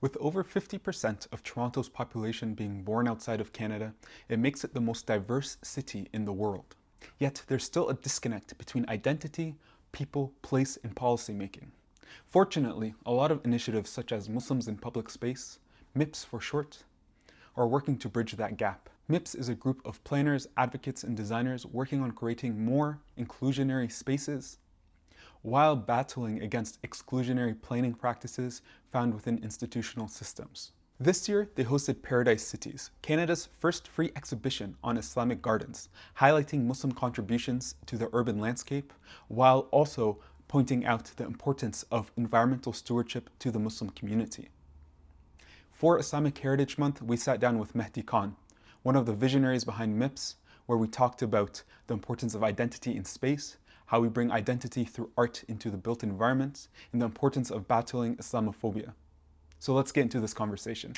With over 50% of Toronto's population being born outside of Canada, it makes it the most diverse city in the world. Yet there's still a disconnect between identity, people, place, and policy making. Fortunately, a lot of initiatives such as Muslims in Public Space, MIPS for short, are working to bridge that gap. MIPS is a group of planners, advocates, and designers working on creating more inclusionary spaces while battling against exclusionary planning practices found within institutional systems. This year, they hosted Paradise Cities, Canada's first free exhibition on Islamic gardens, highlighting Muslim contributions to the urban landscape, while also pointing out the importance of environmental stewardship to the Muslim community. For Islamic Heritage Month, we sat down with Mehedi Khan, one of the visionaries behind MIPS, where we talked about the importance of identity in space, how we bring identity through art into the built environment, and the importance of battling Islamophobia. So let's get into this conversation.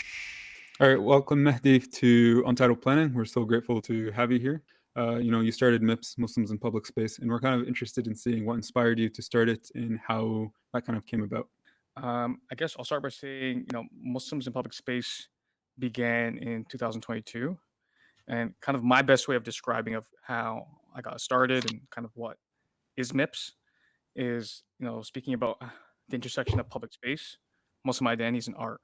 All right, welcome Mehdi to Untitled Planning. We're so grateful to have you here. You started MIPS, Muslims in Public Space, and we're kind of interested in seeing what inspired you to start it and how that kind of came about. I guess I'll start by saying, Muslims in Public Space began in 2022, and kind of my best way of describing of how I got started and kind of what is MIPS is, speaking about the intersection of public space, Muslim identities, and art.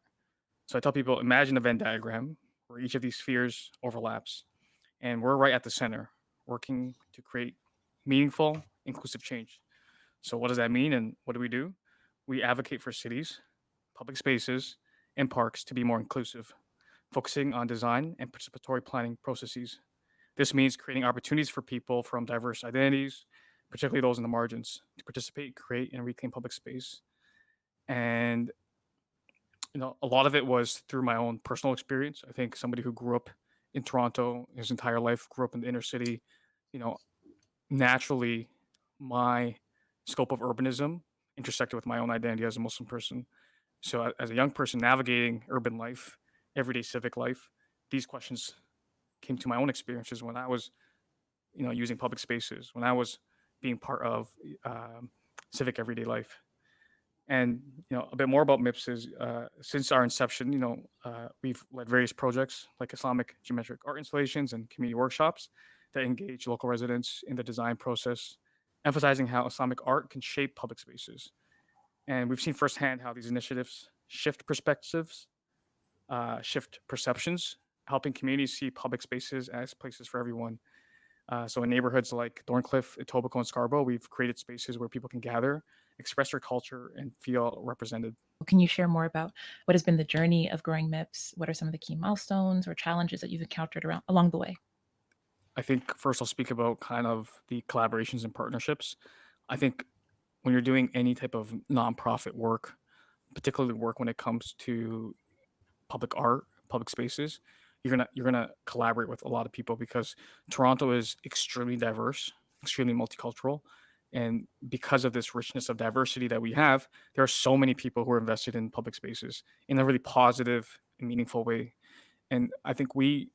So I tell people, imagine a Venn diagram where each of these spheres overlaps, and we're right at the center, working to create meaningful, inclusive change. So what does that mean, and what do? We advocate for cities, public spaces, and parks to be more inclusive, focusing on design and participatory planning processes. This means creating opportunities for people from diverse identities, particularly those in the margins, to participate, create, and reclaim public space. And a lot of it was through my own personal experience. I think somebody who grew up in Toronto his entire life, grew up in the inner city, you know, naturally my scope of urbanism intersected with my own identity as a Muslim person. So as a young person navigating urban life, everyday civic life, these questions came to my own experiences when I was, using public spaces, when I was being part of civic everyday life. And a bit more about MIPS is since our inception, we've led various projects like Islamic geometric art installations and community workshops that engage local residents in the design process, emphasizing how Islamic art can shape public spaces. And we've seen firsthand how these initiatives shift perspectives, shift perceptions, helping communities see public spaces as places for everyone. So in neighborhoods like Thorncliffe, Etobicoke, and Scarborough, we've created spaces where people can gather, express their culture, and feel represented. Can you share more about what has been the journey of growing MIPS? What are some of the key milestones or challenges that you've encountered along the way? I think first I'll speak about kind of the collaborations and partnerships. I think when you're doing any type of nonprofit work, particularly work when it comes to public art, public spaces, you're gonna collaborate with a lot of people because Toronto is extremely diverse, extremely multicultural, and because of this richness of diversity that we have, there are so many people who are invested in public spaces in a really positive and meaningful way. And I think we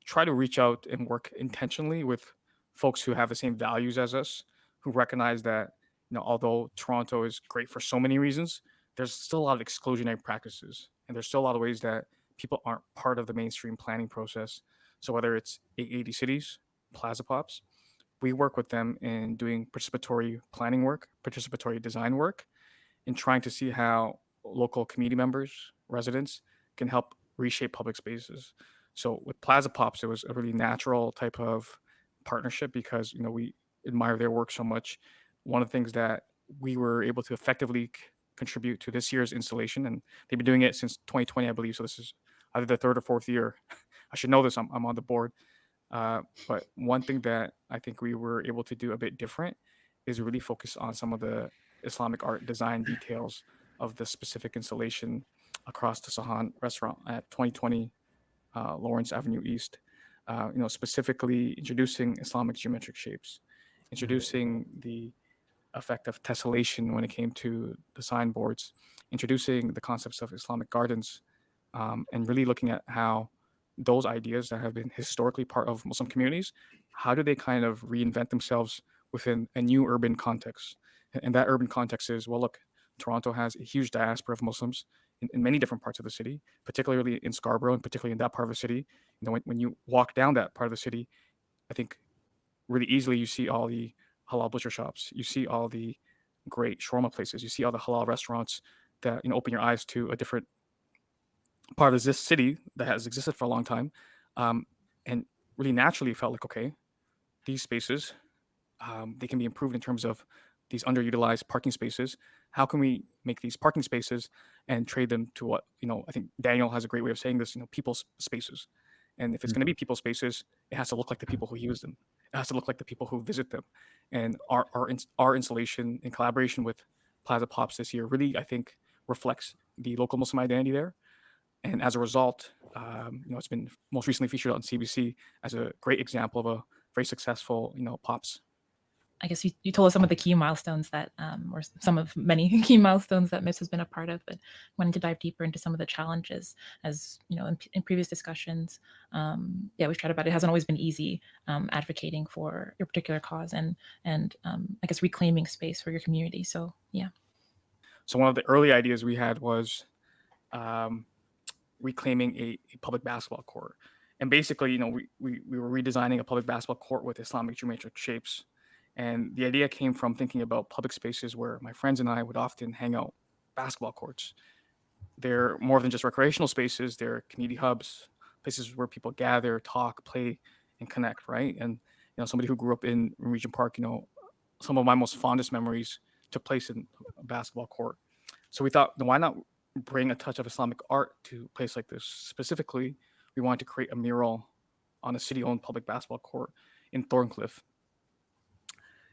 try to reach out and work intentionally with folks who have the same values as us, who recognize that although Toronto is great for so many reasons, there's still a lot of exclusionary practices, and there's still a lot of ways that people aren't part of the mainstream planning process. So whether it's 880 cities, Plaza Pops, we work with them in doing participatory planning work, participatory design work, and trying to see how local community members, residents can help reshape public spaces. So with Plaza Pops, it was a really natural type of partnership because we admire their work so much. One of the things that we were able to effectively contribute to this year's installation, and they've been doing it since 2020, I believe. So this is either the third or fourth year. I should know this. I'm on the board. But one thing that I think we were able to do a bit different is really focus on some of the Islamic art design details of the specific installation across the Sahan restaurant at 2020 Lawrence Avenue East. Specifically introducing Islamic geometric shapes, introducing the effect of tessellation when it came to the signboards, introducing the concepts of Islamic gardens, and really looking at how those ideas that have been historically part of Muslim communities, how do they kind of reinvent themselves within a new urban context? And that urban context is, well, look, Toronto has a huge diaspora of Muslims in many different parts of the city, particularly in Scarborough and particularly in that part of the city. When you walk down that part of the city, I think really easily you see all the halal butcher shops, you see all the great shawarma places, you see all the halal restaurants that open your eyes to a different part of this city that has existed for a long time, um, and really naturally felt like, okay, these spaces, they can be improved in terms of these underutilized parking spaces. How can we make these parking spaces and trade them to what, I think Daniel has a great way of saying this, people's spaces. And if it's going to be people spaces, it has to look like the people who use them. It has to look like the people who visit them. And our installation in collaboration with Plaza Pops this year really, I think, reflects the local Muslim identity there. And as a result, it's been most recently featured on CBC as a great example of a very successful, Pops. I guess you told us some of the key milestones that, or some of many key milestones that MIPS has been a part of, but wanting to dive deeper into some of the challenges, as in previous discussions, we've tried about it. It hasn't always been easy advocating for your particular cause and I guess reclaiming space for your community. So yeah. So one of the early ideas we had was reclaiming a public basketball court, and basically, we were redesigning a public basketball court with Islamic geometric shapes. And the idea came from thinking about public spaces where my friends and I would often hang out, basketball courts. They're more than just recreational spaces, they're community hubs, places where people gather, talk, play, and connect, right? And, somebody who grew up in Regent Park, some of my most fondest memories took place in a basketball court. So we thought, why not bring a touch of Islamic art to a place like this? Specifically, we wanted to create a mural on a city-owned public basketball court in Thorncliffe.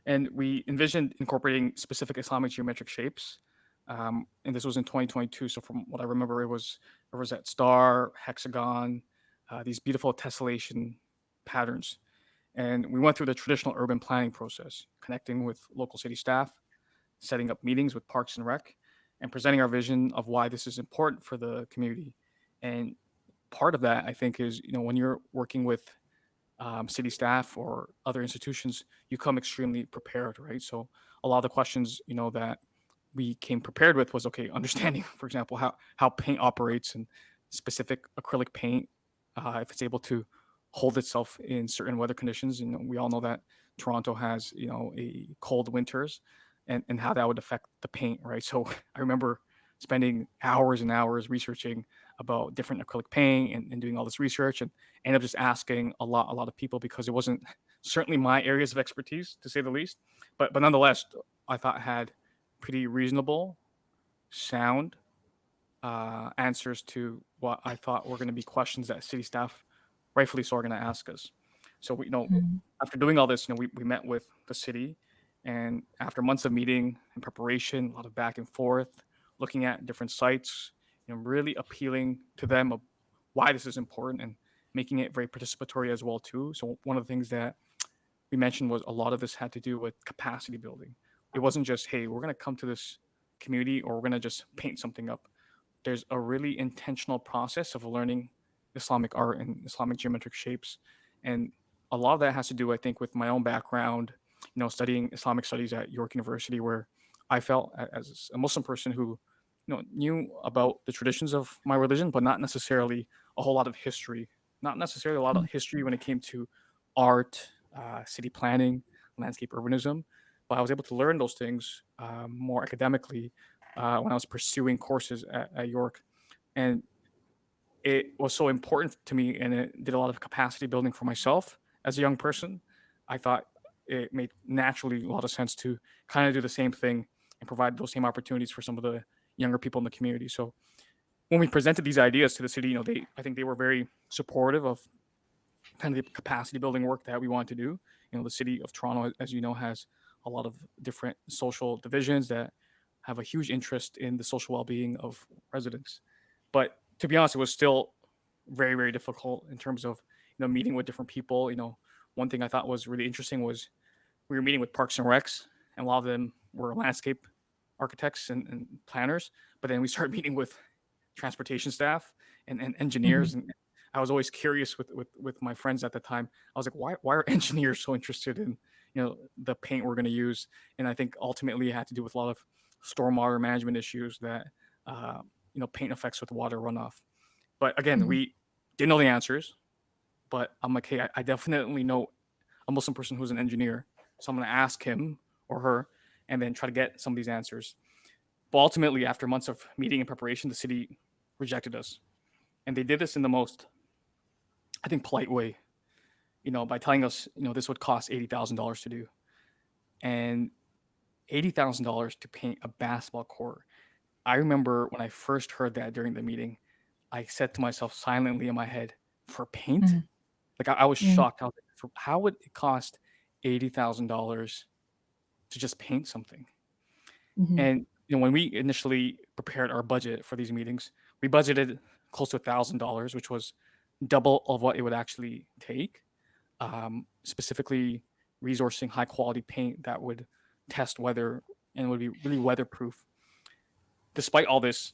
And we envisioned incorporating specific Islamic geometric shapes. And this was in 2022. So from what I remember, it was a Rosette star, hexagon, these beautiful tessellation patterns. And we went through the traditional urban planning process, connecting with local city staff, setting up meetings with Parks and Rec, and presenting our vision of why this is important for the community. And part of that, I think, is, when you're working with city staff or other institutions, you come extremely prepared, right? So a lot of the questions, that we came prepared with was, okay, understanding, for example, how paint operates and specific acrylic paint, if it's able to hold itself in certain weather conditions. We all know that Toronto has, a cold winters, and how that would affect the paint, right? So I remember spending hours and hours researching about different acrylic paint and doing all this research, and ended up just asking a lot of people, because it wasn't certainly my areas of expertise, to say the least. But nonetheless, I thought had pretty reasonable, sound answers to what I thought were going to be questions that city staff, rightfully so, are going to ask us. So we, after doing all this, we met with the city, and after months of meeting and preparation, a lot of back and forth, looking at different sites, really appealing to them of why this is important, and making it very participatory as well too. So one of the things that we mentioned was a lot of this had to do with capacity building. It wasn't just, hey, we're going to come to this community or we're going to just paint something up. There's a really intentional process of learning Islamic art and Islamic geometric shapes. And a lot of that has to do, I think, with my own background, studying Islamic studies at York University, where I felt as a Muslim person who knew about the traditions of my religion, but not necessarily a whole lot of history, not necessarily a lot of history when it came to art, city planning, landscape urbanism. But I was able to learn those things more academically when I was pursuing courses at York. And it was so important to me, and it did a lot of capacity building for myself as a young person. I thought it made naturally a lot of sense to kind of do the same thing and provide those same opportunities for some of the younger people in the community. So when we presented these ideas to the city, I think they were very supportive of kind of the capacity building work that we want to do. The city of Toronto, as you know, has a lot of different social divisions that have a huge interest in the social well-being of residents. But to be honest, it was still very, very difficult in terms of meeting with different people. One thing I thought was really interesting was we were meeting with Parks and Recs, and a lot of them were landscape architects and planners. But then we started meeting with transportation staff and engineers, and I was always curious with my friends at the time. I was like, why are engineers so interested in the paint we're going to use? And I think ultimately it had to do with a lot of stormwater management issues that paint effects with water runoff. But again, Mhm. we didn't know the answers. But I'm like, hey, I definitely know a Muslim person who's an engineer, so I'm gonna ask him or her, and then try to get some of these answers. But ultimately, after months of meeting and preparation, the city rejected us, and they did this in the most, I think, polite way. By telling us, this would cost $80,000 to do, and $80,000 to paint a basketball court. I remember when I first heard that during the meeting, I said to myself silently in my head, "For paint?" Mhm. Like I was Mhm. shocked. I was like, how would it cost $80,000 to just paint something? Mhm. And when we initially prepared our budget for these meetings, we budgeted close to $1,000, which was double of what it would actually take. Specifically, resourcing high quality paint that would test weather and would be really weatherproof. Despite all this,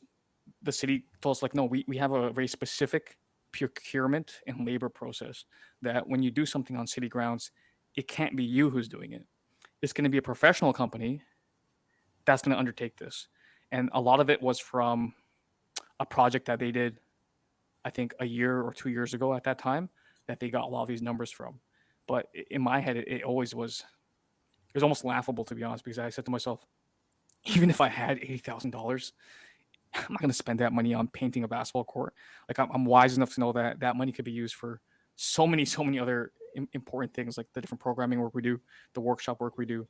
the city told us like, no, we have a very specific procurement and labor process that when you do something on city grounds, it can't be you who's doing it. It's going to be a professional company that's going to undertake this. And a lot of it was from a project that they did, I think, a year or 2 years ago at that time that they got a lot of these numbers from. But in my head, it always was, it was almost laughable, to be honest, because I said to myself, even if I had $80,000, I'm not going to spend that money on painting a basketball court. Like I'm wise enough to know that that money could be used for so many other important things, like the different programming work we do, the workshop work we do.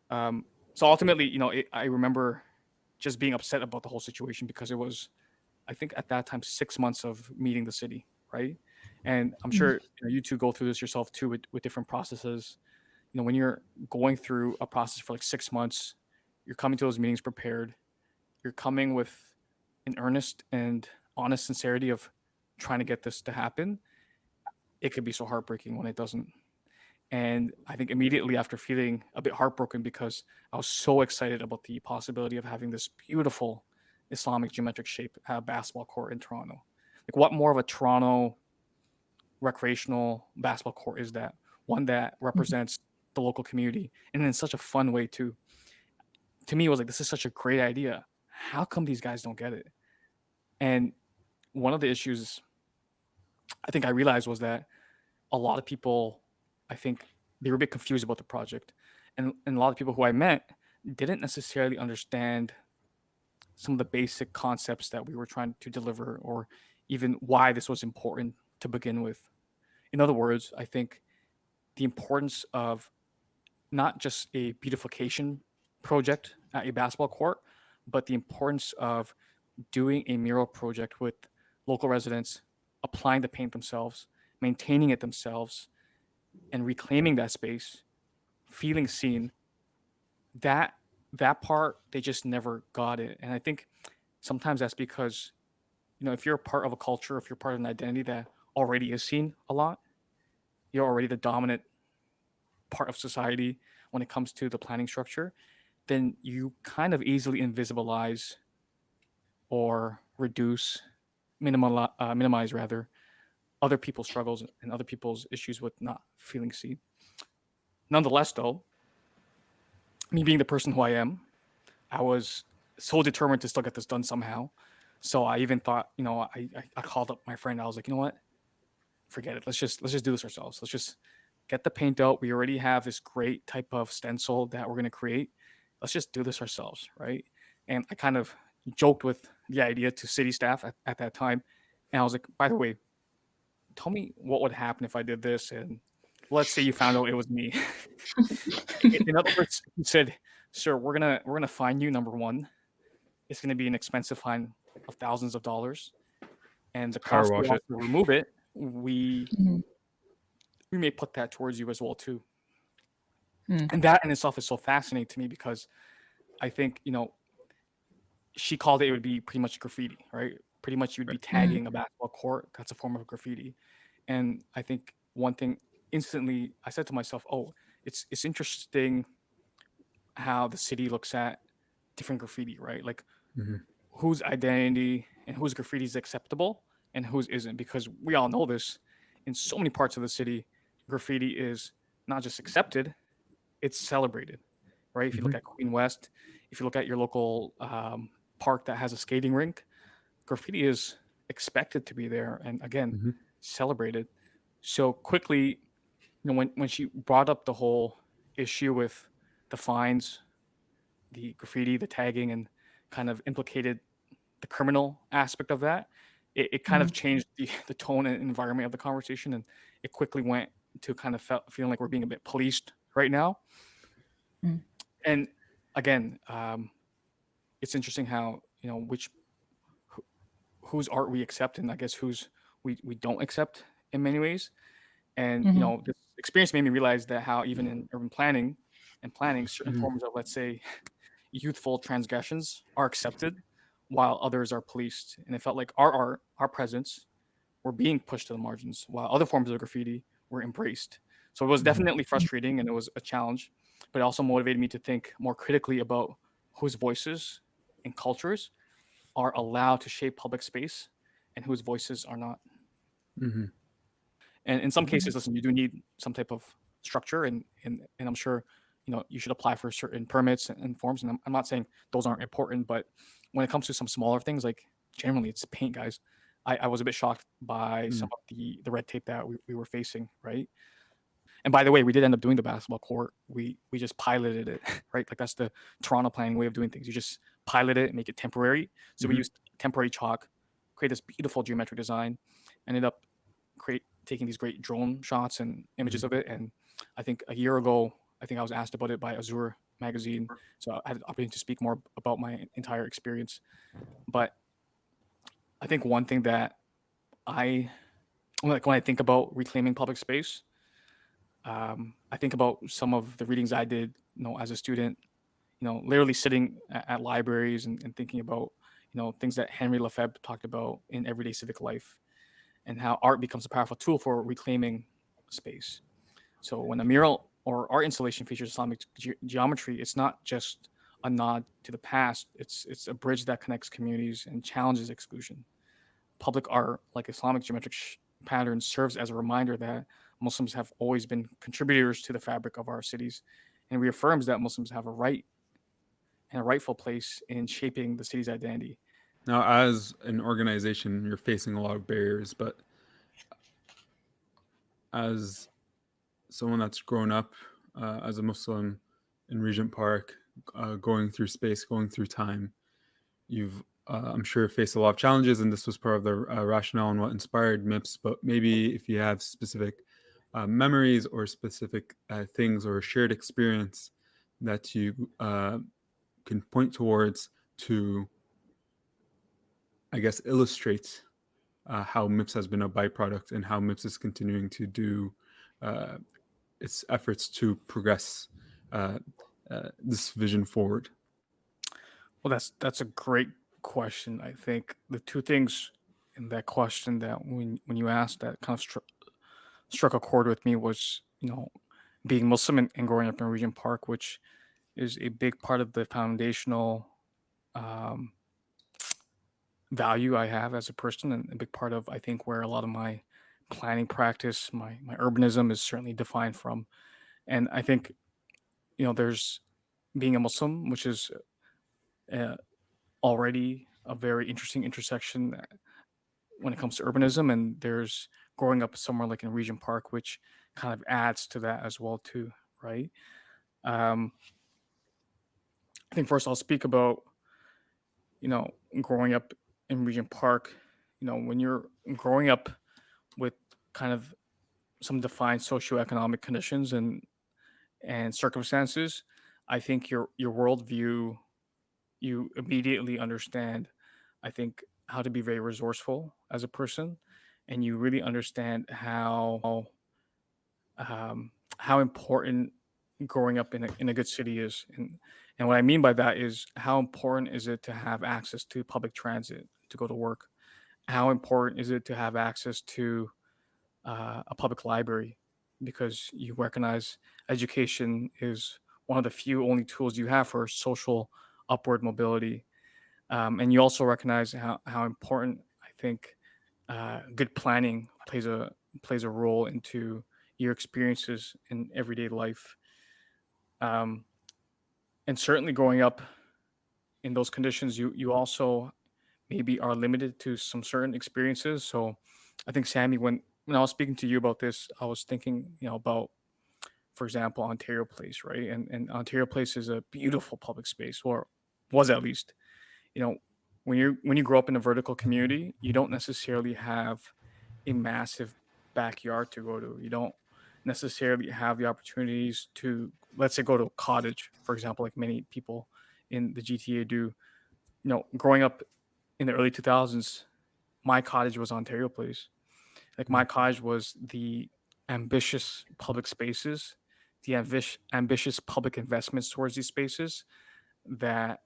So ultimately, I remember just being upset about the whole situation because it was, I think at that time, 6 months of meeting the city, right? And I'm Mhm. sure you two go through this yourself too with different processes. When you're going through a process for like 6 months, you're coming to those meetings prepared. You're coming with an earnest and honest sincerity of trying to get this to happen. It could be so heartbreaking when it doesn't. And I think immediately after feeling a bit heartbroken because I was so excited about the possibility of having this beautiful Islamic geometric shape basketball court in Toronto. Like, what more of a Toronto recreational basketball court is that? One that Mhm. represents the local community and in such a fun way, too. To me, it was like, this is such a great idea. How come these guys don't get it? And one of the issues I think I realized was that a lot of people, I think, they were a bit confused about the project, and a lot of people who I met didn't necessarily understand some of the basic concepts that we were trying to deliver, or even why this was important to begin with. In other words, I think the importance of not just a beautification project at a basketball court, but the importance of doing a mural project with local residents, applying the paint themselves, maintaining it themselves, and reclaiming that space, feeling seen. That that part they just never got it, and I think sometimes that's because if you're a part of a culture, if you're part of an identity that already is seen a lot, you're already the dominant part of society when it comes to the planning structure, then you kind of easily invisibilize or reduce, minimize rather, other people's struggles and other people's issues with not feeling seen. Nonetheless, though, me being the person who I am, I was so determined to still get this done somehow. So I even thought, I called up my friend. I was like, you know what? Forget it. Let's just do this ourselves. Let's just get the paint out. We already have this great type of stencil that we're gonna create. Let's just do this ourselves, right? And I kind of joked with the idea to city staff at that time, and I was like, by the way, tell me what would happen if I did this, and let's say you found out it was me. In other words, he said, "Sir, we're gonna fine you. Number one, it's gonna be an expensive fine of thousands of dollars, and the Power cost we wash also it. remove it, we Mhm. we may put that towards you as well too." Mm. And that in itself is so fascinating to me because I think she called it would be pretty much graffiti, right? Pretty much you'd be Right. Mhm. tagging a basketball court. That's a form of graffiti. And I think one thing instantly I said to myself, oh, it's interesting how the city looks at different graffiti, right? Like Hmm. whose identity and whose graffiti is acceptable and whose isn't, because we all know this in so many parts of the city, graffiti is not just accepted, it's celebrated, right? If you look Hmm. at Queen West, if you look at your local park that has a skating rink, graffiti is expected to be there and again Mm-hmm. celebrated. So quickly, when she brought up the whole issue with the fines, the graffiti, the tagging, and kind of implicated the criminal aspect of that, it kind of Mm, changed the tone and environment of the conversation, and it quickly went to kind of feeling like we're being a bit policed right now. mm, And again, it's interesting how which whose art we accept, and I guess whose we don't accept in many ways. And mhm, this experience made me realize that how even in urban planning and planning, certain Mm-hmm. forms of, let's say, youthful transgressions are accepted while others are policed. And it felt like our art, our presence, were being pushed to the margins while other forms of graffiti were embraced. So it was Mm-hmm. definitely frustrating and it was a challenge, but it also motivated me to think more critically about whose voices and cultures are allowed to shape public space and whose voices are not. Mm-hmm. And in some mhm, cases, listen, you do need some type of structure, and I'm sure you should apply for certain permits and forms. And I'm not saying those aren't important, but when it comes to some smaller things, like generally it's paint, guys. I was a bit shocked by Mm-hmm. some of the red tape that we were facing, right? And by the way, we did end up doing the basketball court. We just piloted it, right? Like that's the Toronto planning way of doing things. You just pilot it, make it temporary. So we Mm-hmm. used temporary chalk, create this beautiful geometric design, ended up taking these great drone shots and images of it. And I think a year ago, I think I was asked about it by Azure magazine. So I had the opportunity to speak more about my entire experience. But I think one thing that I like when I think about reclaiming public space, I think about some of the readings I did, as a student, literally sitting at libraries and thinking about, things that Henry Lefebvre talked about in everyday civic life and how art becomes a powerful tool for reclaiming space. So when a mural or art installation features Islamic geometry, it's not just a nod to the past. It's a bridge that connects communities and challenges exclusion. Public art, like Islamic geometric patterns, serves as a reminder that Muslims have always been contributors to the fabric of our cities, and reaffirms that Muslims have a right and a rightful place in shaping the city's identity. Now, as an organization, you're facing a lot of barriers, but as someone that's grown up as a Muslim in Regent Park, going through space, going through time, you've, I'm sure, faced a lot of challenges, and this was part of the rationale and what inspired MIPS. But maybe if you have specific memories or specific things or a shared experience that you can point towards to, I guess, illustrate how MIPS has been a byproduct and how MIPS is continuing to do uh, its efforts to progress uh, this vision forward. Well, that's a great question. I think the two things in that question that when you asked that kind of struck a chord with me was being Muslim and growing up in Regent Park, which is a big part of the foundational um, value I have as a person, and a big part of I think where a lot of my planning practice, my urbanism is certainly defined from. And I think there's being a Muslim, which is uh, already a very interesting intersection when it comes to urbanism, and there's growing up somewhere like in Regent Park, which kind of adds to that as well too, right? Um, I think first I'll speak about you know growing up in Regent Park. When you're growing up with kind of some defined socioeconomic conditions and circumstances, I think your worldview, you immediately understand, I think, how to be very resourceful as a person, and you really understand how important growing up in a good city is. And what I mean by that is how important is it to have access to public transit to go to work? How important is it to have access to a public library? Because you recognize education is one of the few only tools you have for social upward mobility. And you also recognize how important I think good planning plays a role into your experiences in everyday life. And certainly growing up in those conditions, you also maybe are limited to some certain experiences. So I think, Sammy, when I was speaking to you about this, I was thinking, about, for example, Ontario Place, right? And Ontario Place is a beautiful public space, or was at least. You know, when you grow up in a vertical community, you don't necessarily have a massive backyard to go to. You don't necessarily have the opportunities to, let's say, go to a cottage, for example, like many people in the GTA do. Growing up in the early 2000s, my cottage was Ontario Place. Like, my cottage was the ambitious public spaces, the ambitious public investments towards these spaces that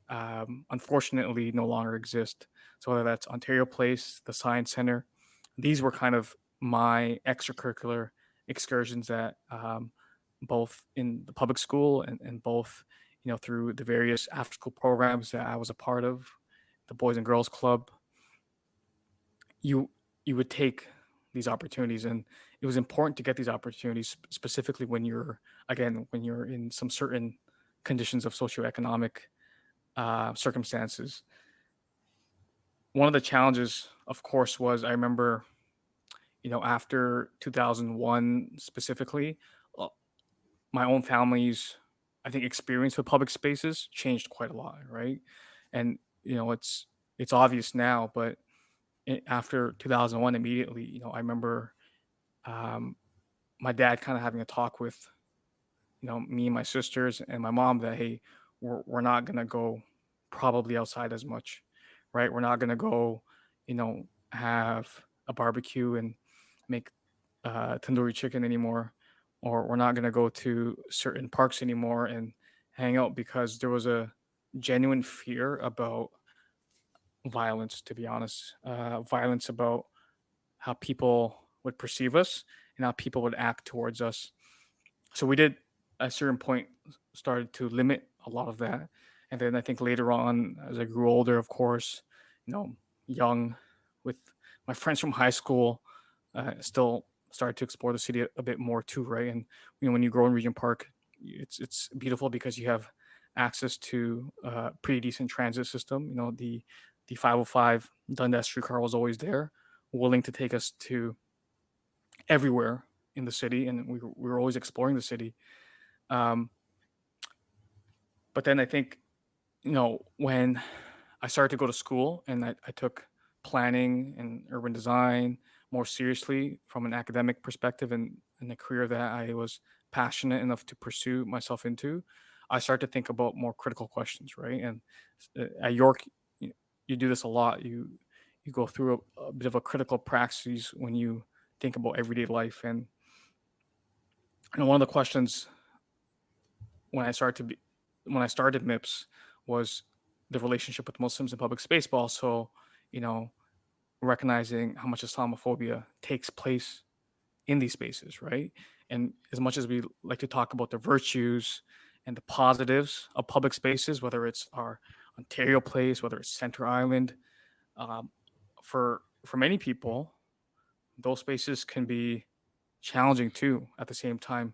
unfortunately no longer exist. So whether that's Ontario Place, the Science Center, these were kind of my extracurricular excursions that both in the public school and both through the various after school programs that I was a part of, the Boys and Girls Club. You would take these opportunities, and it was important to get these opportunities specifically when you're in some certain conditions of socioeconomic circumstances. One of the challenges, of course, was, I remember, after 2001 specifically, uh, my own family's, I think, experience with public spaces changed quite a lot, right? And it's obvious now, but after 2001, immediately, I remember um, my dad kind of having a talk with me and my sisters and my mom that, hey, we're not gonna go probably outside as much, right? We're not gonna go, have a barbecue and make tandoori chicken anymore, or we're not gonna go to certain parks anymore and hang out, because there was a genuine fear about violence. To be honest, violence about how people would perceive us and how people would act towards us. So we did, at a certain point, started to limit a lot of that. And then I think later on, as I grew older, of course, you know young, with my friends from high school, still started to explore the city a bit more too, right? And when you grow in Regent Park, it's beautiful because you have access to a pretty decent transit system. The 505 Dundas streetcar was always there, willing to take us to everywhere in the city, and we were always exploring the city. um, but then I think, when I started to go to school, and I took planning and urban design more seriously from an academic perspective, and a career that I was passionate enough to pursue myself into, I started to think about more critical questions, right? And at York, you, you do this a lot. You go through a bit of a critical praxis when you think about everyday life. And one of the questions when I started to be when I started MIPS was the relationship with Muslims in public space, but also, you know, recognizing how much Islamophobia takes place in these spaces, right? And as much as we like to talk about the virtues and the positives of public spaces, whether it's our Ontario Place, whether it's Center Island, um, for many people, those spaces can be challenging too at the same time,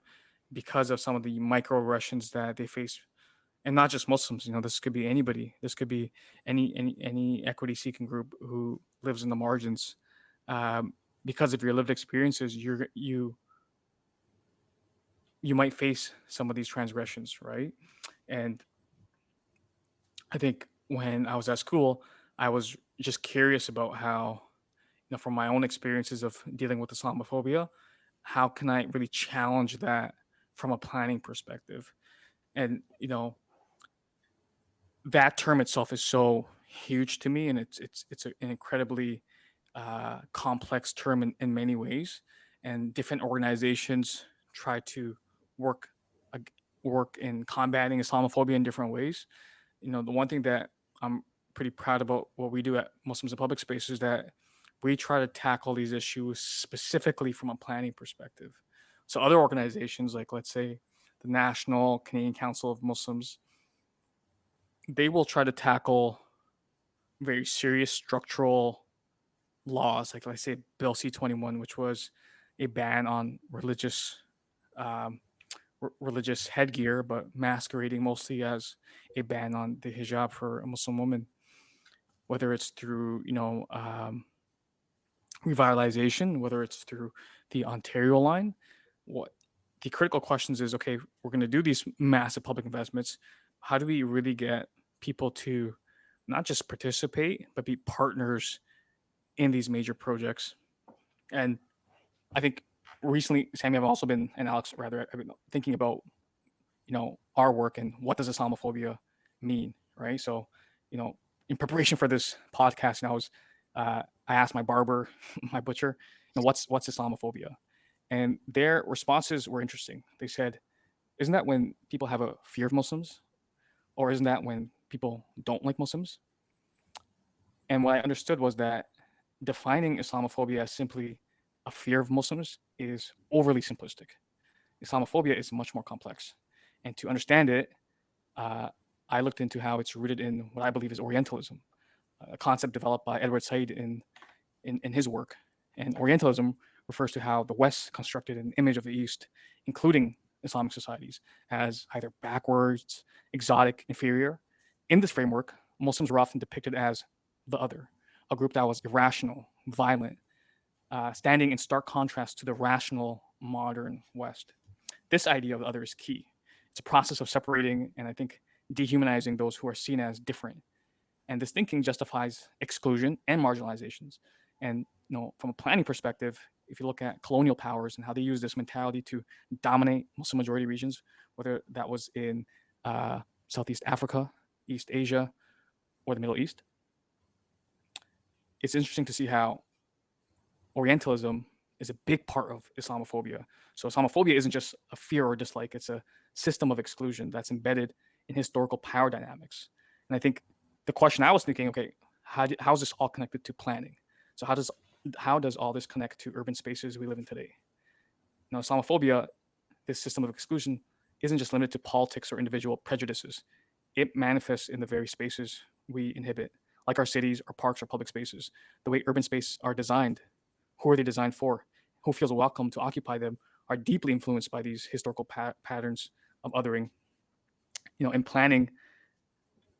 because of some of the microaggressions that they face. And not just Muslims, this could be anybody. This could be any equity seeking group who lives in the margins. um, because of your lived experiences, you might face some of these transgressions, right? And I think when I was at school, I was just curious about how, from my own experiences of dealing with Islamophobia, how can I really challenge that from a planning perspective? And that term itself is so huge to me, and it's an incredibly complex term in many ways, and different organizations try to work ag- work in combating Islamophobia in different ways. The one thing that I'm pretty proud about what we do at Muslims in Public Space is that we try to tackle these issues specifically from a planning perspective. So other organizations, like, let's say, the National Canadian Council of Muslims, they will try to tackle very serious structural laws, like, let's say, Bill C-21, which was a ban on um, religious headgear, but masquerading mostly as a ban on the hijab for a Muslim woman. whether it's through revitalization, whether it's through the Ontario line. What the critical questions is, okay, we're going to do these massive public investments. How do we really get people to not just participate, but be partners in these major projects? And I think recently, Sammy, I've also been, and Alex, rather, I've been thinking about, our work and what does Islamophobia mean, right? So, in preparation for this podcast, and I asked my barber, my butcher, what's Islamophobia? And their responses were interesting. They said, isn't that when people have a fear of Muslims? Or isn't that when people don't like Muslims? And what I understood was that defining Islamophobia as simply a fear of Muslims is overly simplistic. Islamophobia is much more complex. And to understand it, I looked into how it's rooted in what I believe is Orientalism, a concept developed by Edward Said in his work. And Orientalism refers to how the West constructed an image of the East, including Islamic societies, as either backwards, exotic, inferior. In this framework, Muslims were often depicted as the other, a group that was irrational, violent, standing in stark contrast to the rational modern West. This idea of the other is key. It's a process of separating and I think dehumanizing those who are seen as different. And this thinking justifies exclusion and marginalizations. And from a planning perspective, if you look at colonial powers and how they use this mentality to dominate Muslim majority regions, whether that was in Southeast Africa, East Asia, or the Middle East, it's interesting to see how Orientalism is a big part of Islamophobia. So Islamophobia isn't just a fear or dislike, it's a system of exclusion that's embedded in historical power dynamics. And I think the question I was thinking, okay, how is this all connected to planning? So how does all this connect to urban spaces we live in today? Islamophobia, this system of exclusion, isn't just limited to politics or individual prejudices. It manifests in the very spaces we inhibit, like our cities, our parks, our public spaces. The way urban spaces are designed, who are they designed for? Who feels welcome to occupy them are deeply influenced by these historical patterns of othering. In planning,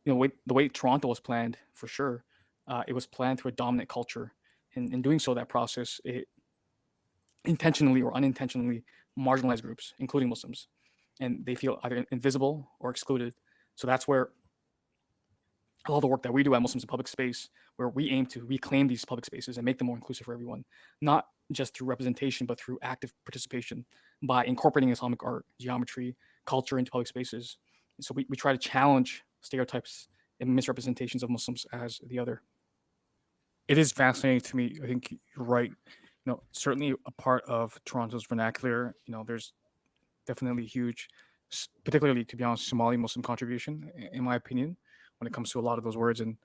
the way Toronto was planned, for sure, it was planned through a dominant culture. And in doing so, that process, it intentionally or unintentionally marginalized groups, including Muslims, and they feel either invisible or excluded. So that's where all the work that we do at Muslims in Public Space, where we aim to reclaim these public spaces and make them more inclusive for everyone, not just through representation, but through active participation by incorporating Islamic art, geometry, culture into public spaces. And so we try to challenge stereotypes and misrepresentations of Muslims as the other. It is fascinating to me. I think you're right. Certainly a part of Toronto's vernacular. There's definitely huge, particularly, to be honest, Somali Muslim contribution, in my opinion, when it comes to a lot of those words. And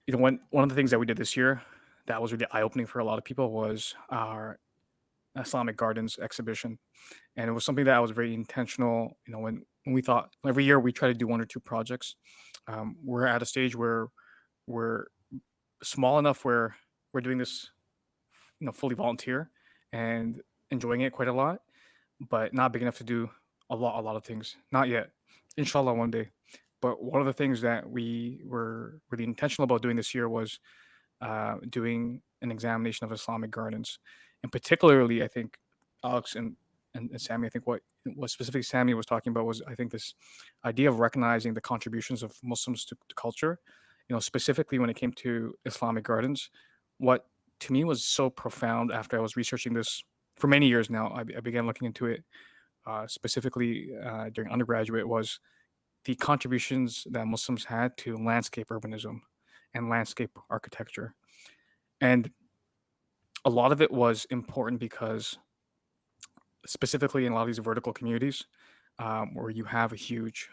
one of the things that we did this year that was really eye-opening for a lot of people was our Islamic Gardens exhibition, and it was something that was very intentional. When we thought every year we try to do one or two projects, we're at a stage where we're small enough where we're doing this, fully volunteer and enjoying it quite a lot, but not big enough to do a lot of things. Not yet. Inshallah, one day. But one of the things that we were really intentional about doing this year was doing an examination of Islamic gardens. And particularly, I think Alex and Sammy, I think what specifically Sammy was talking about was, I think, this idea of recognizing the contributions of Muslims to culture, specifically when it came to Islamic gardens. What to me was so profound after I was researching this for many years now, I began looking into it specifically during undergraduate, was the contributions that Muslims had to landscape urbanism and landscape architecture. And a lot of it was important because specifically in a lot of these vertical communities where you have a huge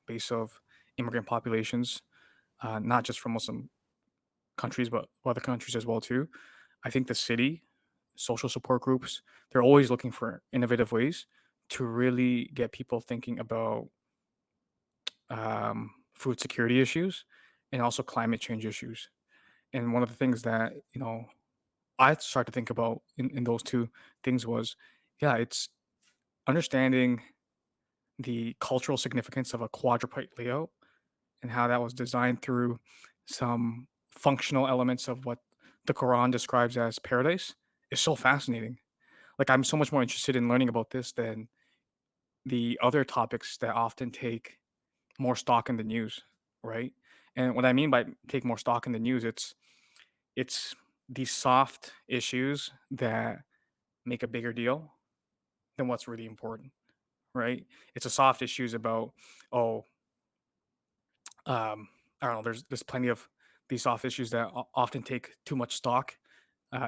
base of immigrant populations, not just from Muslim countries, but other countries as well too. I think the city, social support groups, they're always looking for innovative ways to really get people thinking about food security issues and also climate change issues. And one of the things that, I started to think about in those two things was, yeah, it's understanding the cultural significance of a quadruped layout and how that was designed through some functional elements of what the Quran describes as paradise is so fascinating. Like, I'm so much more interested in learning about this than the other topics that often take more stock in the news, right? And what I mean by take more stock in the news, it's these soft issues that make a bigger deal than what's really important, right? It's a soft issues about, oh, I don't know. There's plenty of these soft issues that often take too much stock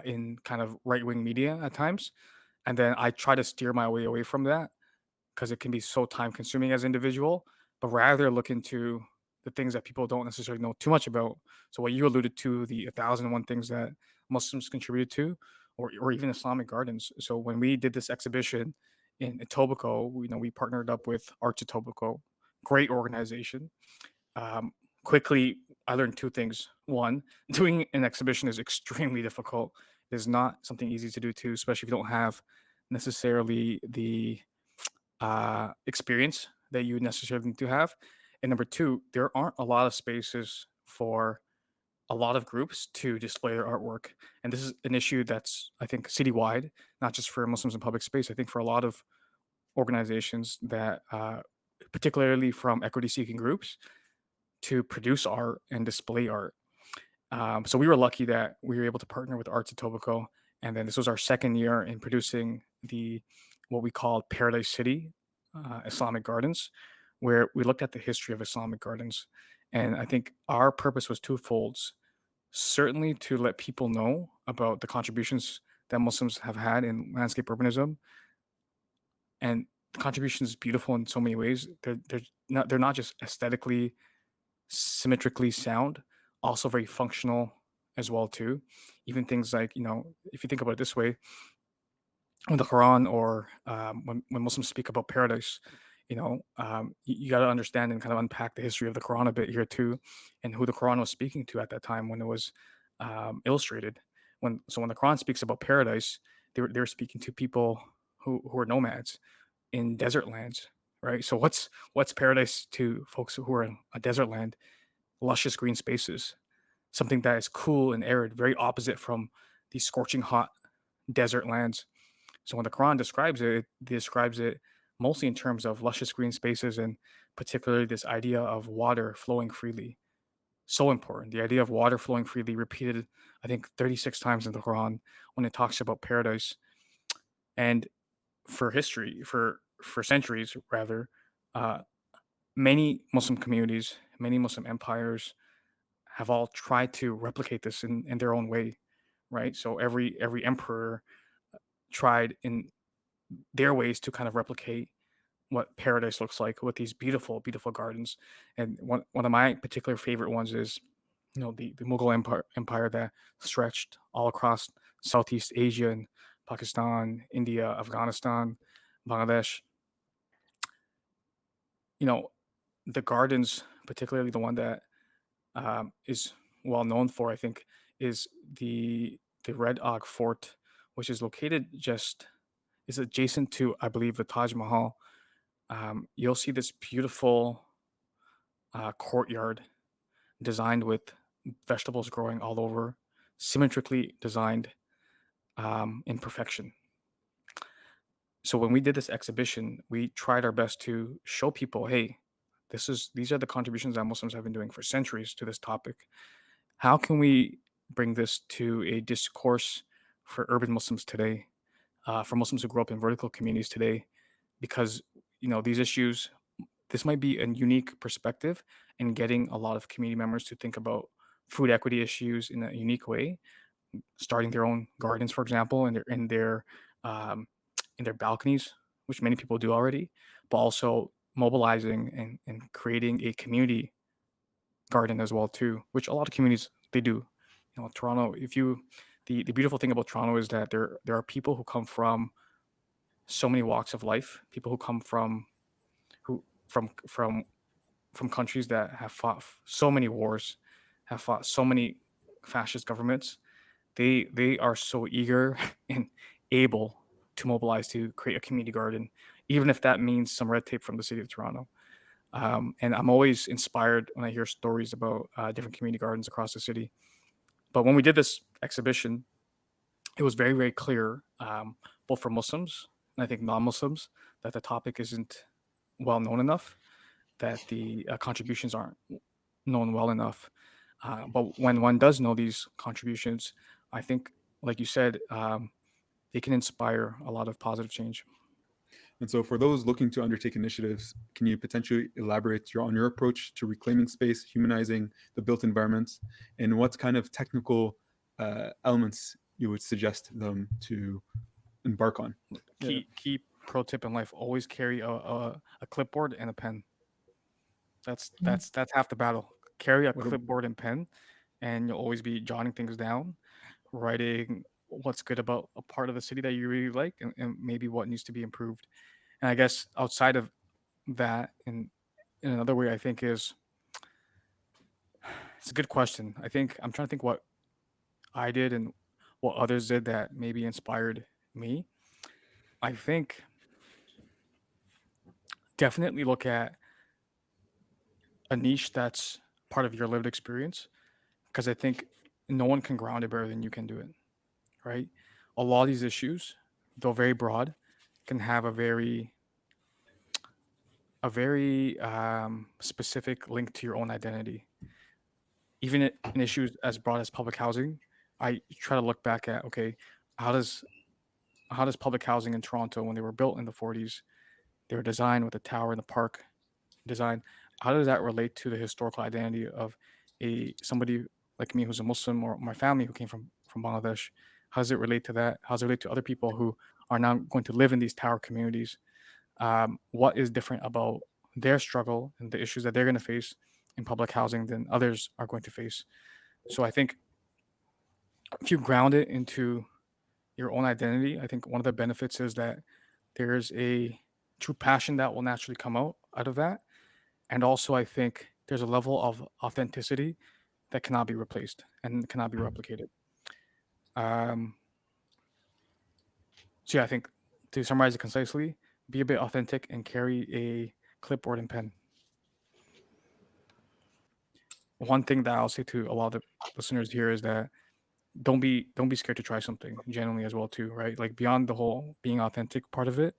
in kind of right wing media at times, and then I try to steer my way away from that because it can be so time consuming as an individual, but rather look into the things that people don't necessarily know too much about. So what you alluded to, the 1,001 things that Muslims contributed to, or even Islamic gardens. So when we did this exhibition in Etobicoke, we partnered up with Arts Etobicoke, great organization. Um, Quickly, I learned two things. One, doing an exhibition is extremely difficult. It is not something easy to do too, especially if you don't have necessarily the experience that you necessarily need to have. And number two, there aren't a lot of spaces for a lot of groups to display their artwork. And this is an issue that's, I think, citywide, not just for Muslims in public space. I think for a lot of organizations that, particularly from equity seeking groups, to produce art and display art. So we were lucky that we were able to partner with Arts Etobicoke, and then this was our second year in producing the what we called Paradise City Islamic Gardens, where we looked at the history of Islamic gardens, and I think our purpose was twofold. Certainly to let people know about the contributions that Muslims have had in landscape urbanism, and the contribution is beautiful in so many ways. They're not just aesthetically symmetrically sound, also very functional as well too. Even things like, if you think about it this way, when the Quran or when Muslims speak about paradise, you got to understand and kind of unpack the history of the Quran a bit here too, and who the Quran was speaking to at that time when it was illustrated. When the Quran speaks about paradise, they were speaking to people who are nomads in desert lands, right? So what's paradise to folks who are in a desert land? Luscious green spaces, something that is cool and arid, very opposite from these scorching hot desert lands. So when the Quran describes it, it describes it mostly in terms of luscious green spaces and particularly this idea of water flowing freely. So important. The idea of water flowing freely repeated, I think, 36 times in the Quran when it talks about paradise. And for history, for centuries rather, uh, many Muslim communities, many Muslim empires have all tried to replicate this in their own way, right? So every emperor tried in their ways to kind of replicate what paradise looks like with these beautiful, beautiful gardens. And one of my particular favorite ones is, the Mughal empire that stretched all across Southeast Asia and Pakistan, India, Afghanistan, Bangladesh. You know, the gardens, particularly the one that is well known for, I think, is the Red Ogg Fort, which is located is adjacent to, I believe, the Taj Mahal. You'll see this beautiful courtyard designed with vegetables growing all over, symmetrically designed in perfection. So when we did this exhibition, we tried our best to show people, hey, these are the contributions that Muslims have been doing for centuries to this topic. How can we bring this to a discourse for urban Muslims today, for Muslims who grow up in vertical communities today? Because these issues, this might be a unique perspective in getting a lot of community members to think about food equity issues in a unique way, starting their own gardens, for example, um, in their balconies, which many people do already, but also mobilizing and creating a community garden as well too, which a lot of communities they do. Toronto, if you the beautiful thing about Toronto is that there are people who come from so many walks of life, people who come who from countries that have fought so many wars, have fought so many fascist governments. They are so eager and able to mobilize to create a community garden, even if that means some red tape from the city of Toronto. And I'm always inspired when I hear stories about different community gardens across the city. But when we did this exhibition, it was very, very clear, both for Muslims and I think non-Muslims, that the topic isn't well known enough, that the contributions aren't known well enough. But when one does know these contributions, I think, like you said, they can inspire a lot of positive change. And so for those looking to undertake initiatives, can you potentially elaborate on your approach to reclaiming space, humanizing the built environments, and what kind of technical elements you would suggest them to embark on? Key pro tip in life: always carry a clipboard and a pen. That's half the battle. Carry a clipboard and pen, and you'll always be jotting things down, writing what's good about a part of the city that you really like, and maybe what needs to be improved. And I guess outside of that, in another way, I think it's a good question. I think I'm trying to think what I did and what others did that maybe inspired me. I think definitely look at a niche that's part of your lived experience, because I think no one can ground it better than you can do it, right? A lot of these issues, though very broad, can have a very specific link to your own identity. Even in issues as broad as public housing, I try to look back at, okay, how does public housing in Toronto, when they were built in the 40s, they were designed with a tower in the park design, how does that relate to the historical identity of somebody like me who's a Muslim, or my family who came from Bangladesh? How does it relate to that? How does it relate to other people who are now going to live in these tower communities? What is different about their struggle and the issues that they're going to face in public housing than others are going to face? So I think if you ground it into your own identity, I think one of the benefits is that there's a true passion that will naturally come out of that. And also, I think there's a level of authenticity that cannot be replaced and cannot be replicated. So yeah, I think to summarize it concisely, be a bit authentic and carry a clipboard and pen. One thing that I'll say to a lot of the listeners here is that don't be scared to try something genuinely as well too, right? Like beyond the whole being authentic part of it,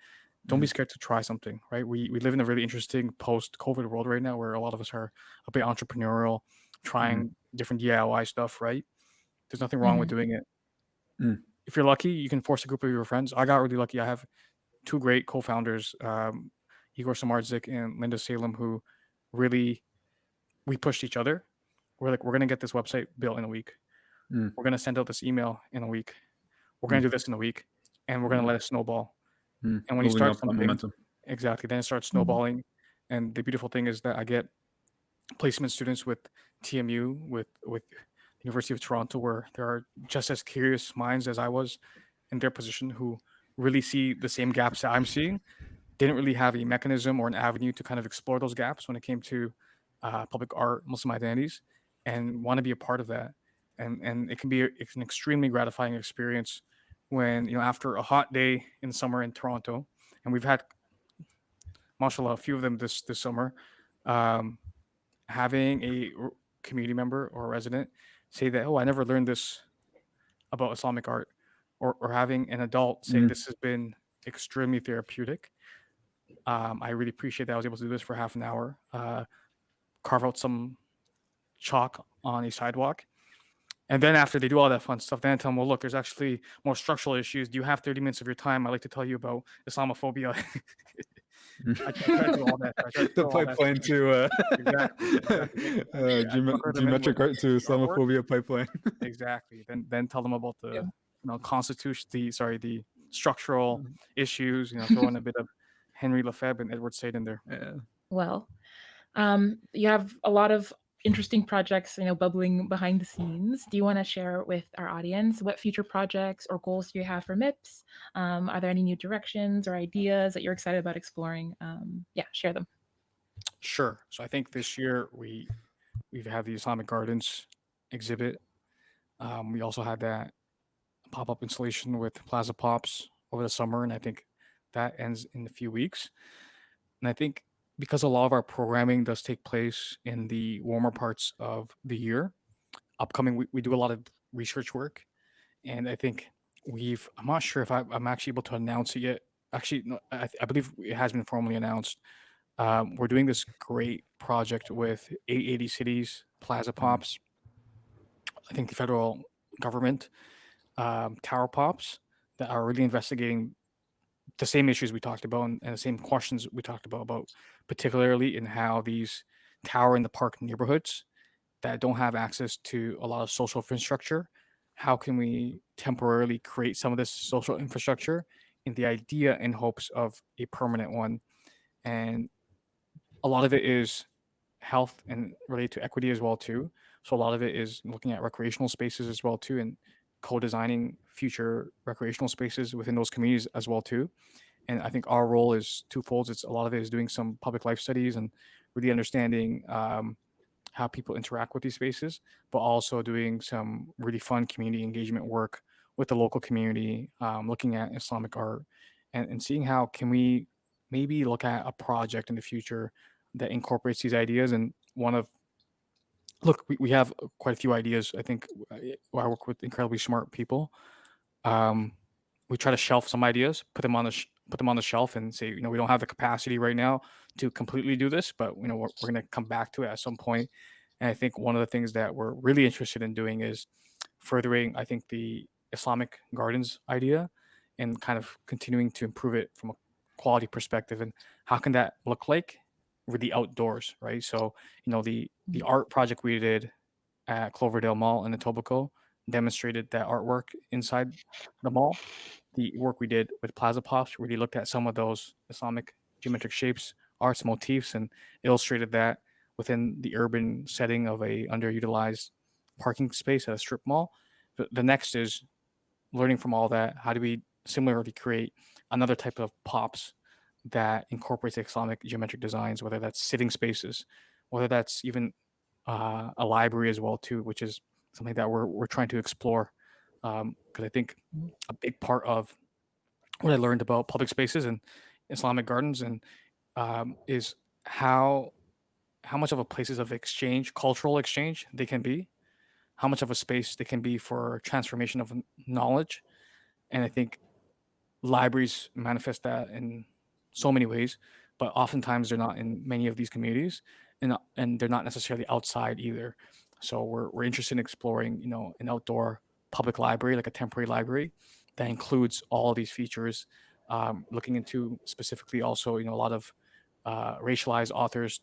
don't be scared to try something, right? We live in a really interesting post-COVID world right now where a lot of us are a bit entrepreneurial, trying different DIY stuff, right? There's nothing wrong with doing it. If you're lucky, you can force a group of your friends. I got really lucky. I have two great co-founders, Igor Samardzic and Linda Salem, who really, we pushed each other. We're like, we're going to get this website built in a week. We're going to send out this email in a week. We're going to do this in a week, and we're going to let it snowball. And when you start something, momentum. Exactly, then it starts snowballing. And the beautiful thing is that I get placement students with TMU, with the University of Toronto, where there are just as curious minds as I was in their position, who really see the same gaps that I'm seeing, didn't really have a mechanism or an avenue to kind of explore those gaps when it came to public art, Muslim identities, and want to be a part of that. And it's an extremely gratifying experience when, after a hot day in summer in Toronto, and we've had, mashallah, a few of them this summer, having a community member or a resident say that, oh, I never learned this about Islamic art, or having an adult say this has been extremely therapeutic. I really appreciate that I was able to do this for half an hour, carve out some chalk on a sidewalk. And then after they do all that fun stuff, then I tell them, well, look, there's actually more structural issues. Do you have 30 minutes of your time? I'd like to tell you about Islamophobia. I try to do all that. The pipeline to geometric art to Islamophobia pipeline. Exactly. Then tell them about the constitution, the structural issues. Throw in a bit of Henry Lefebvre and Edward Said in there. Yeah. Well, you have a lot of interesting projects, bubbling behind the scenes. Do you want to share with our audience what future projects or goals do you have for MIPS? Are there any new directions or ideas that you're excited about exploring? Share them. Sure. So I think this year we've had the Islamic Gardens exhibit. We also had that pop-up installation with Plaza Pops over the summer, and I think that ends in a few weeks. And I think because a lot of our programming does take place in the warmer parts of the year, we do a lot of research work, and I think I'm not sure if I'm actually able to announce it yet. Actually, no, I believe it has been formally announced. We're doing this great project with 880 cities, Plaza Pops, I think the federal government, Tower Pops, that are really investigating the same issues we talked about, and the same questions we talked about particularly in how these tower in the park neighborhoods that don't have access to a lot of social infrastructure, how can we temporarily create some of this social infrastructure in the idea and hopes of a permanent one? And a lot of it is health and related to equity as well too. So a lot of it is looking at recreational spaces as well too, and co-designing future recreational spaces within those communities as well too. And I think our role is twofold. It's a lot of it is doing some public life studies and really understanding how people interact with these spaces, but also doing some really fun community engagement work with the local community, looking at Islamic art, and seeing how can we maybe look at a project in the future that incorporates these ideas. And one of look, we have quite a few ideas. I think I work with incredibly smart people. Um, we try to shelf some ideas, put them on the shelf, and say, we don't have the capacity right now to completely do this, but we're going to come back to it at some point. And I think one of the things that we're really interested in doing is furthering, I think, the Islamic gardens idea, and kind of continuing to improve it from a quality perspective. And how can that look like really outdoors, right? So, the art project we did at Cloverdale Mall in Etobicoke demonstrated that artwork inside the mall. The work we did with Plaza Pops really looked at some of those Islamic geometric shapes, arts, motifs, and illustrated that within the urban setting of a underutilized parking space at a strip mall. The next is learning from all that. How do we similarly create another type of pops that incorporates Islamic geometric designs, whether that's sitting spaces, whether that's even a library as well too, which is something that we're trying to explore. Because I think a big part of what I learned about public spaces and Islamic gardens and is how much of a places of exchange, cultural exchange they can be, how much of a space they can be for transformation of knowledge. And I think libraries manifest that in so many ways, but oftentimes they're not in many of these communities, and they're not necessarily outside either. So we're interested in exploring, an outdoor public library, like a temporary library that includes all these features, looking into specifically also, a lot of racialized authors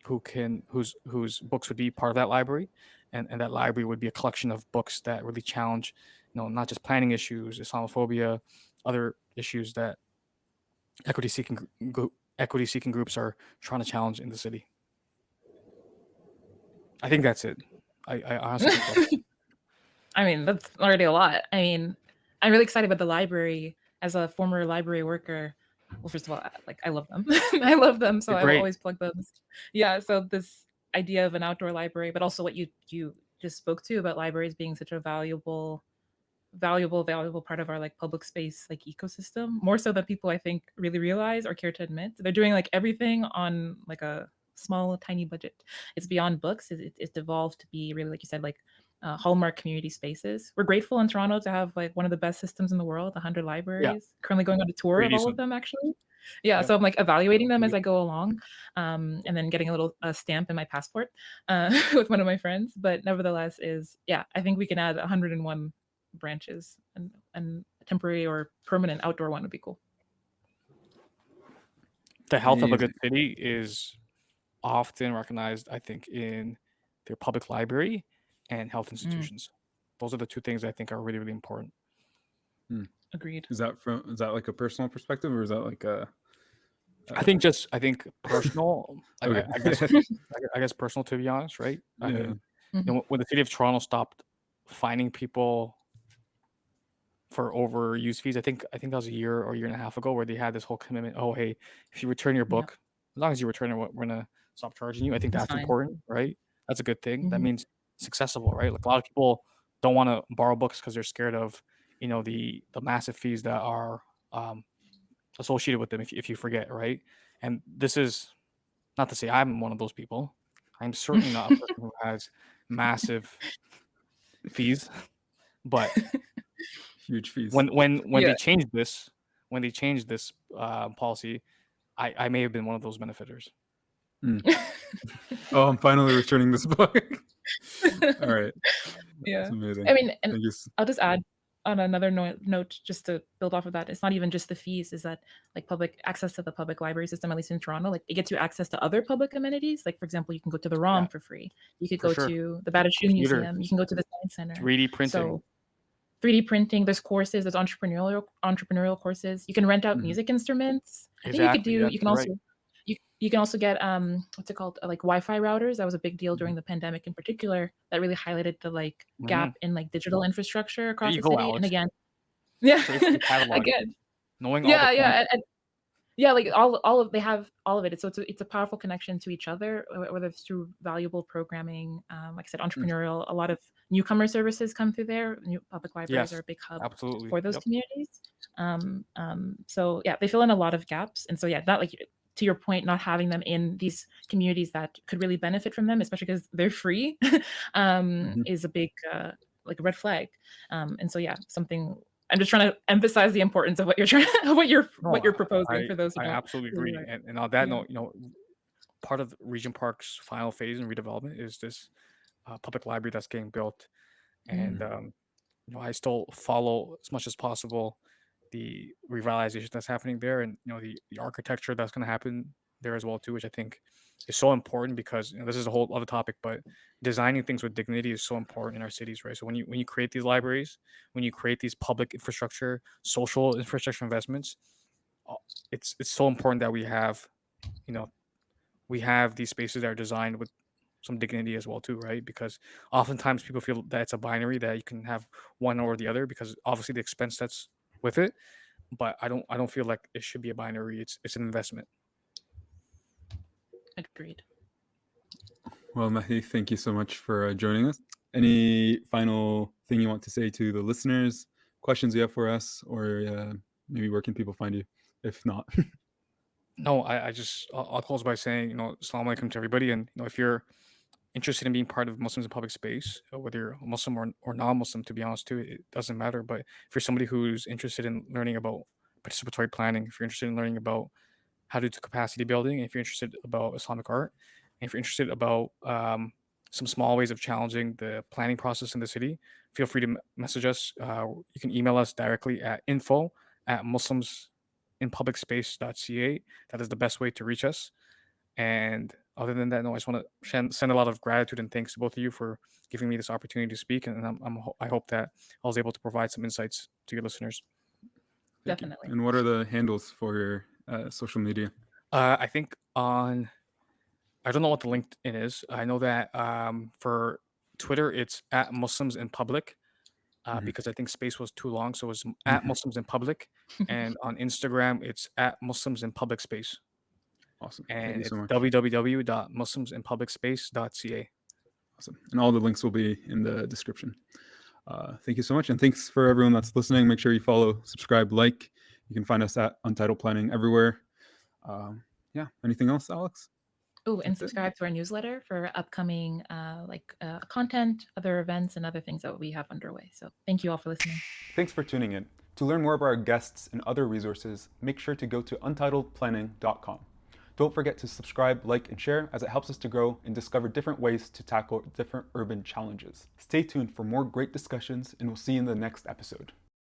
whose books would be part of that library, and that library would be a collection of books that really challenge, not just planning issues, Islamophobia, other issues that equity seeking groups are trying to challenge in the city. I think that's it. I honestly think that's it. I mean, that's already a lot. I mean, I'm really excited about the library. As a former library worker, well, first of all, like, I love them. I love them, so They're I will great. always plug them. Yeah, so this idea of an outdoor library, but also what you just spoke to about libraries being such a valuable part of our like public space like ecosystem, more so than people I think really realize or care to admit. They're doing like everything on like a small tiny budget. It's beyond books. It's evolved to be really, like you said, like hallmark community spaces. We're grateful in Toronto to have like one of the best systems in the world, 100 Yeah, libraries. Currently going on a tour pretty of all of decent. them, actually. Yeah, Yep. so I'm like evaluating them Pretty as I go along, and then getting a little stamp in my passport with one of my friends. But nevertheless, I think we can add 101 branches, and a temporary or permanent outdoor one would be cool. The health of a good Amazing. city is often recognized, I think, in their public library and health Mm, institutions. Those are the two things I think are really, really important. agreed. Is that like a personal perspective, or is that like a I think personal. okay? I guess personal, to be honest, right? I Yeah. mean, Mhm. when the city of Toronto stopped fining people for overuse fees, I think that was a year or year and a half ago, where they had this whole commitment. Oh, hey, if you return your Yeah, book, as long as you return it, we're gonna stop charging you. I think it's that's fine. important, right? That's a good thing. That Mhm. means it's accessible, right? Like a lot of people don't want to borrow books because they're scared of, the massive fees that are associated with them if you forget, right? And this is Not to say I'm one of those people. I'm certainly not a person who has massive fees, but Huge fees. when Yeah. they changed this policy, I may have been one of those benefiters. Oh, I'm finally returning this book. All right. Yeah. That's amazing. I mean, and Thank you. I'll just add on another note, just to build off of that. It's not even just the fees, is that like public access to the public library system, at least in Toronto, like it gets you access to other public amenities. Like, for example, you can go to the ROM Yeah. for free. You could For go sure. to the Bata Shoe Computer. Museum. You can go to the Science Center. 3D printing. So 3D printing, there's courses, there's entrepreneurial courses. You can rent out music instruments. I think you could do, you can also, you can also get, what's it called? Like Wi-Fi routers. That was a big deal during the pandemic in particular. That really highlighted the like gap in like digital infrastructure across the city. Alex. And again, yeah, again, knowing yeah, all the yeah, and yeah, like all of, they have all of it. So it's a powerful connection to each other, whether it's through valuable programming, like I said, entrepreneurial. A lot of newcomer services come through there. New public libraries are a big hub for those communities. So yeah, they fill in a lot of gaps. And so yeah, not like, to your point, not having them in these communities that could really benefit from them, especially because they're free, is a big like red flag. And so yeah, something. I'm just trying to emphasize the importance of what you're proposing for those who don't. I absolutely agree. And on that note, part of Regent Park's final phase in redevelopment is this public library that's getting built, and I still follow as much as possible the revitalization that's happening there, and the architecture that's going to happen there as well too, which I think is so important, because this is a whole other topic, but designing things with dignity is so important in our cities, right? So when you create these libraries, when you create these public infrastructure, social infrastructure investments, it's so important that we have these spaces that are designed with some dignity as well too, right? Because oftentimes people feel that it's a binary, that you can have one or the other, because obviously the expense that's with it. But I don't feel like it should be a binary. It's an investment. Agreed. Well, Mehedi, thank you so much for joining us. Any final thing you want to say to the listeners? Questions you have for us, or maybe where can people find you? If not, no, I'll close by saying, Assalamu alaikum to everybody, and if you're interested in being part of Muslims in public space, whether you're Muslim or non-Muslim, to be honest too, it doesn't matter. But if you're somebody who's interested in learning about participatory planning, if you're interested in learning about how to do capacity building, if you're interested about Islamic art, and if you're interested about some small ways of challenging the planning process in the city, feel free to message us. You can email us directly at info@muslimsinpublicspace.ca. That is the best way to reach us. And other than that, I just want to send a lot of gratitude and thanks to both of you for giving me this opportunity to speak. And I hope that I was able to provide some insights to your listeners. Definitely. And what are the handles for your social media? I think I don't know what the LinkedIn is. I know that for Twitter, it's at Muslims in Public, because I think space was too long. So it's at Muslims in Public. And on Instagram, it's at Muslims in Public Space. Awesome. And Thank you it's so much. www.muslimsinpublicspace.ca. Awesome. And all the links will be in the description. Thank you so much. And thanks for everyone that's listening. Make sure you follow, subscribe, like. You can find us at Untitled Planning everywhere. Yeah. Anything else, Alex? Oh, and subscribe to our newsletter for upcoming content, other events, and other things that we have underway. So thank you all for listening. Thanks for tuning in. To learn more about our guests and other resources, make sure to go to untitledplanning.com. Don't forget to subscribe, like, and share, as it helps us to grow and discover different ways to tackle different urban challenges. Stay tuned for more great discussions, and we'll see you in the next episode.